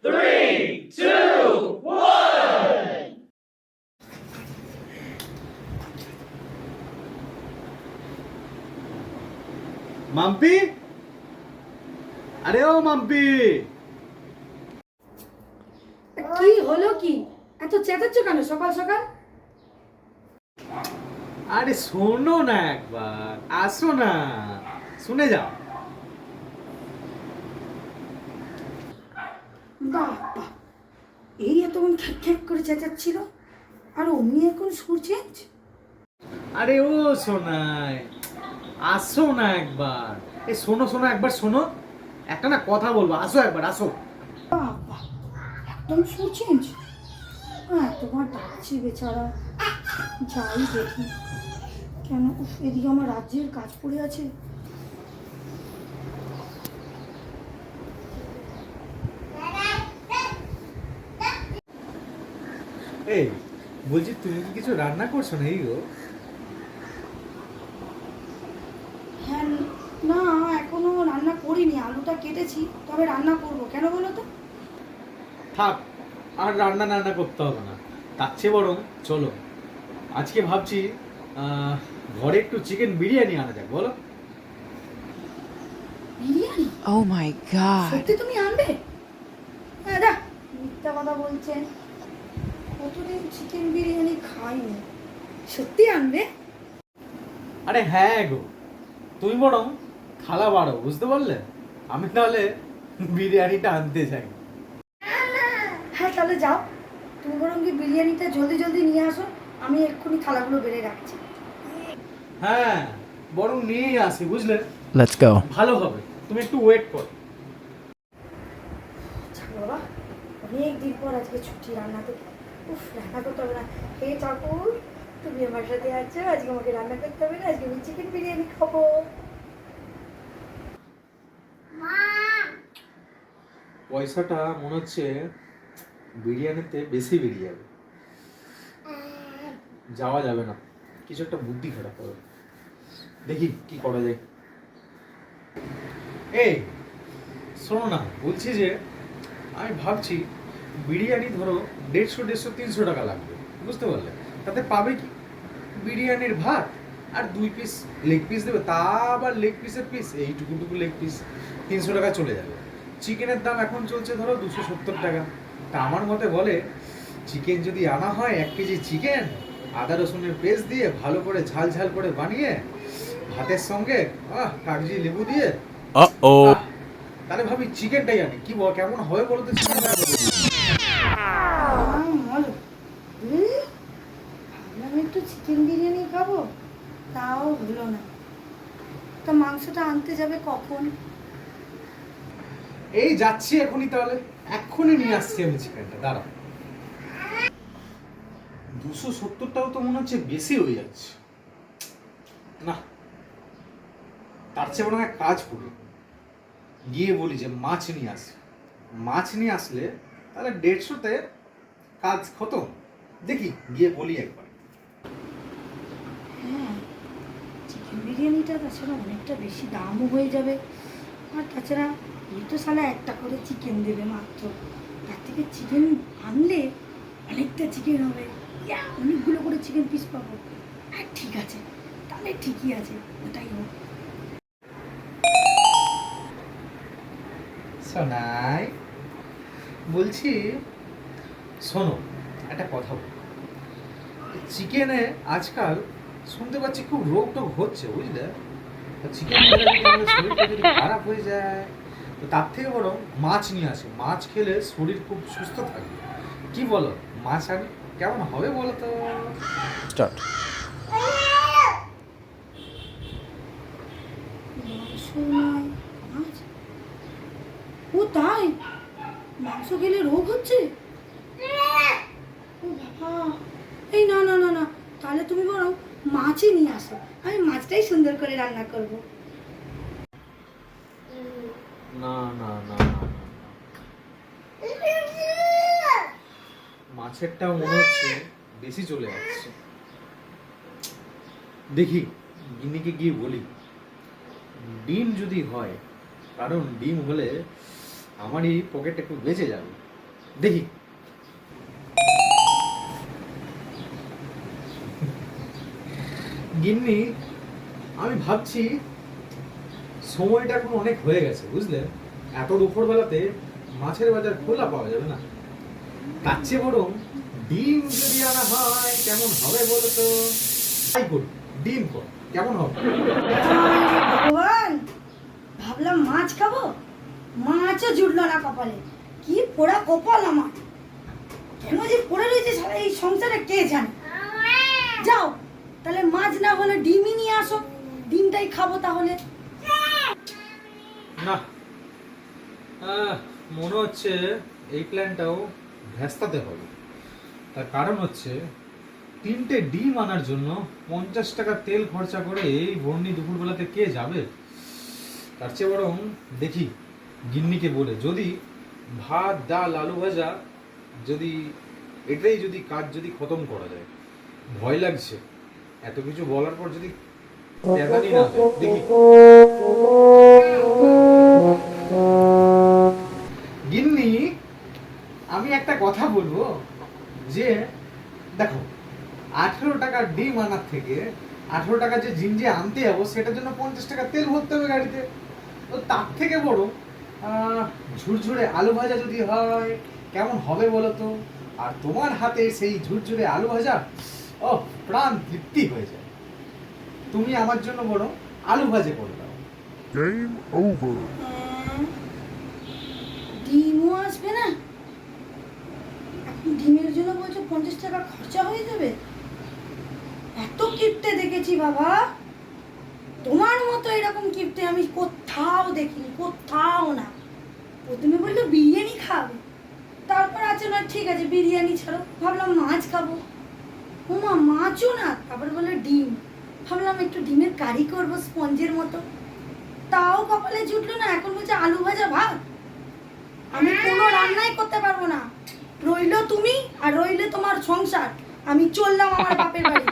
3, 2, 1. মাম্পি, আরে ও মাম্পি, কি হলো কি? এত চেঁচাচ্ছ কেন সকাল সকাল? আরে শোনো না একবার, আসো না, শুনে যাও। বাহ বাহ, এই এতক্ষণ খ্যাক খ্যাক করে চেঁচাচ্ছিল আর অমনি এখন সুর চেঞ্জ। আরে ও শোনাই, আসো না একবার। এই শোনো শোনো একবার শোনো, একটা না কথা বলবো, আসো একবার আসো। বাহ বাহ, একদম সুর চেঞ্জ। এতবার ডাকছি বেচারা, যাই দেখি। কেন এদিকে আমার রাজ্যের কাজ পড়ে আছে। এই বলছি, তুমি কি কিছু রান্না করছো না? এই গো, হ্যাঁ, না এখনো রান্না করিনি, আলুটা কেটেছি, তবে রান্না করব। কেন বলো তো? থাক, আর রান্না রান্না করতে হবে না। তার চেয়ে বরং চলো, আজকে ভাবছি ঘরে একটু চিকেন বিরিয়ানি আনা যাক, বলো? বিরিয়ানি? Oh my god. সত্যি তুমি আনবে? হ্যাঁ দেখ, মিথ্যা কথা বলছেন। কতদিন চিকেন বিরিয়ানি খাইনি। সত্যি আনবে? আরে হ্যাঁ গো, তুমি বরং থালা বাড়ো, বুঝতে পারলে? আমি তাহলে বিরিয়ানিটা আনতে চাই। হ্যাঁ তাহলে যাও, তুমি বরং কি বিরিয়ানিটা জলদি জলদি নিয়ে আসো, আমি এক্ষুনি থালাগুলো বেড়ে রাখছি। হ্যাঁ, বরং নিয়েই আসি, বুঝলে? Let's go. ভালো হবে, তুমি একটু ওয়েট করো। আচ্ছা বাবা, অনেক দিন পর আজকে ছুটি রান্না থেকে। উফ, রান্না করতে হবে না। হে ঠাকুর, তুমি আমার সাথে আছো, আজকে আমাকে রান্না করতে হবে না, আজকে আমি চিকেন বিরিয়ানি খাবো। পয়সাটা মনে হচ্ছে বিরিয়ানিতে বেশি বেরিয়ে যাবে, যাওয়া যাবে না। কিছু একটা বুদ্ধি খারাপ হবে, দেখি কি করা যায়। এই শোনো না, বলছি যে আমি ভাবছি বিরিয়ানি ধরো 150, 300 টাকা লাগবে, বুঝতে পারলে? তাতে পাবে কি? বিরিয়ানির ভাত আর 2 পিস লেগ পিস দেবে, তা আবার লেগ পিসের পিস, এইটুকুটুকু লেগ পিস 300 টাকা চলে যাবে। চিকেনের দাম এখন চলছে ধরো 270 টাকা। তা আমার মতে বলে, চিকেন যদি আনা হয় 1 কেজি চিকেন, আদা রসুনের পেস্ট দিয়ে ভালো করে ঝাল ঝাল করে বানিয়ে ভাতের সঙ্গে কাগজি লেবু দিয়ে, Uh-oh. তাহলে ভাবি চিকেনটাই আনি, কি বল, কেমন হবে বলো তো চিকেনটা? ভাবলাম একটু চিকেন বিরিয়ানি খাবো, তাও হলো না। তা মাংসটা আনতে যাবে কখন? এই যাচ্ছি এখনই, তাহলে এক্ষুনি নিয়ে আসছি আমি চিকেনটা, দাঁড়াও। 270টাও তো মনে হচ্ছে বেশি হয়ে যাচ্ছে। না, তার চেয়ে বরং এক কাজ করি, গিয়ে বলি যে মাছ নিয়ে আসি। মাছ নিয়ে আসলে তাহলে 150তে কাজ খতম। দেখি গিয়ে বলি একবার। হ্যাঁ, চিকেন বিরিয়ানিটা তাছাড়া অনেকটা বেশি দামও হয়ে যাবে, আর তাছাড়া এই তো সালা একটা করে চিকেন দেবে মাত্র। তার থেকে চিকেন আনলে অনেকটা চিকেন হবে, অনেকগুলো করে চিকেন পিস পাবো। আর ঠিক আছে, তাহলে ঠিকই আছে, ওটাই হোক। সোনাই, বলছি শোনো, একটা কথা বল। চিকেনে আজকাল শুনতে পাচ্ছি খুব রোগ টোগ হচ্ছে, বুঝলে? চিকেন খেলে যদি আমাদের শরীরটা যদি খারাপ হয়ে যায়, তো তার থেকে বরং মাছ নিয়ে আসে। মাছ খেলে শরীর খুব সুস্থ থাকবে। কি বলো, মাছ আনি, কেমন হবে বলো তো? Start. মাংস নয়, মাছ? ও তাই, মাংস খেলে রোগ হচ্ছে? ও বাবা, এই না না না না, তাহলে তুমি বরং মাছই নিয়ে আসো, আমি মাছটাই সুন্দর করে রান্না করবো। না না না না না, মাছেরটাও মনে হচ্ছে বেশি চলে যাচ্ছে। দেখি গিন্নিকে গিয়ে বলি, ডিম যদি হয়, কারণ ডিম হলে আমারই পকেট একটু বেঁচে যাবে। দেখি। গিন্নি, আমি ভাবছি সময়টা এখন অনেক হয়ে গেছে, বুঝলে? এত দুপুরবেলাতে মাছের বাজার খোলা পাওয়া যাবে না। তার চেয়ে বরং ডিম যদি আনা হয় কেমন হবে বলো তো? তাই করি, ডিম কর, কেমন হবে? ভগবান, ভাবলাম মাছ খাবো, মাছও জুটলো না কপালে। কি পোড়া কপাল আমার, কেন যে পড়ে রয়েছে সারা এই সংসারে কে জানে। যাও তাহলে মাছ না হলে ডিমই নিয়ে আসো, ডিমটাই খাবো তাহলে। না, মনে হচ্ছে এই প্ল্যানটাও ভেস্তাতে হবে। তার কারণ হচ্ছে 3টে ডিম আনার জন্য 50 টাকা তেল খরচা করে এই বর্ণি দুপুরবেলাতে কে যাবে? তার চেয়ে বরং দেখি গিন্নিকে বলে যদি ভাত, ডাল, আলু ভাজা, যদি এটাই যদি কাজ যদি খতম করা যায়। ভয় লাগছে এত কিছু বলার পর যদি তেদানি না হয়। দেখি। গিন্নি, আমি একটা কথা বলবো যে দেখো, 18 টাকার ডিম আনার থেকে 18 টাকা যে জিঞ্জি আনতে যাবো সেটার জন্য 50 টাকা তেল ভরতে হবে গাড়িতে। তো তার থেকে বড় ঝুরঝুরে আলু ভাজা যদি হয় কেমন হবে বলো তো? আর তোমার হাতে সেই ঝুরঝুরে আলু ভাজা, ও প্রাণ তৃপ্তি হয়ে যায়। তুমি আমার জন্য বড় আলু ভাজা করে দাও। Game over. ডিমও আসবে না, এখন ডিমের জন্য বলছো 50 টাকা খরচা হয়ে যাবে? এত কিপটে দেখেছি বাবা, তোমার মতো এরকম কিপটে আমি কোথাও দেখিনি, কোথাও না। প্রথমে বললো বিরিয়ানি খাবে, তারপর আছে না ঠিক আছে বিরিয়ানি ছাড়ো, ভাবলাম মাছ খাবো, ওমা মাছও না, তারপর বললো ডিম, ভাবলাম একটু ডিমের কারি করবো স্পঞ্জের মতো, তাও কপালে জুটলো না। এখন বলছে আলু ভাজা ভাত। আমি কোনো রান্নাই করতে পারবো না, রইলো তুমি আর রইলে তোমার সংসার। আমি চললাম আমার বাপের বাড়ি।